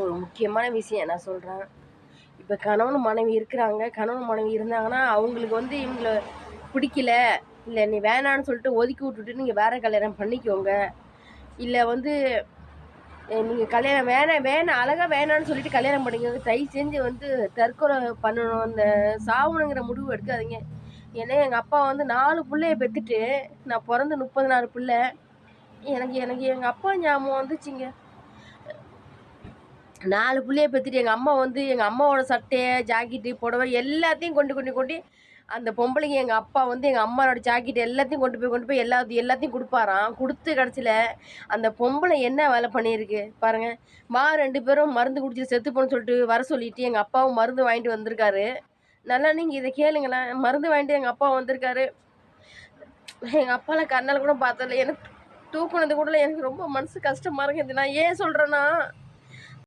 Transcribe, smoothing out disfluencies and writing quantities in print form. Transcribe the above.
ஒரு முக்கியமான விஷயம் நான் சொல்கிறேன். இப்போ கணவன் மனைவி இருக்கிறாங்க. கணவன் மனைவி இருந்தாங்கன்னா, அவங்களுக்கு வந்து இவங்கள பிடிக்கல, இல்ல நீ வேணான்னு சொல்லிட்டு ஒதுக்கி விட்டுட்டு நீங்க வேற கல்யாணம் பண்ணிக்கோங்க. இல்ல வந்து நீங்க கல்யாணம் வேணாம் வேணாம் அழகா வேணான்னு சொல்லிட்டு கல்யாணம் பண்ணிக்கோங்க. தயவு செஞ்சு வந்து தற்கொலை பண்ணணும், அந்த சாவணுங்கிற முடிவு எடுக்காதீங்க. ஏன்னா எங்க அப்பா வந்து 4 புள்ளைய பெத்துட்டு, நான் பொறந்து 30 நாள் புள்ள. எனக்கு எனக்கு எங்க அப்பா ஞாபகம் வந்துச்சுங்க. 4 புள்ளைய பெத்துட்டு எங்க அம்மா வந்து எங்க அம்மாவோட சட்டைய, ஜாக்கெட்டு, புடவை எல்லாத்தையும் கொண்டு அந்த பொம்பளைங்க எங்க அப்பா வந்து எங்க அம்மாவோட ஜாக்கெட் எல்லாத்தையும் கொண்டு போய் எல்லாத்தையும் குடுப்பாராம். குடுத்து கடைசில அந்த பொம்பளை என்ன வேலை பண்ணியிருக்கு பாருங்க. 2 பேரும் மருந்து குடிச்சு செத்துப்போன்னு சொல்லிட்டு வர சொல்லிட்டு எங்க அப்பாவும் மருந்து வாங்கிட்டு வந்திருக்காரு. நல்லா நீங்க இத கேளுங்களேன். மருந்து வாங்கிட்டு எங்க அப்பா வந்திருக்காரு. எங்க அப்பாலாம் கண்ணால கூட பார்த்ததில்ல. எனக்கு தூக்குனது கூட எனக்கு ரொம்ப மனசு கஷ்டமா இருக்குது. நான் ஏன் சொல்றேன்னா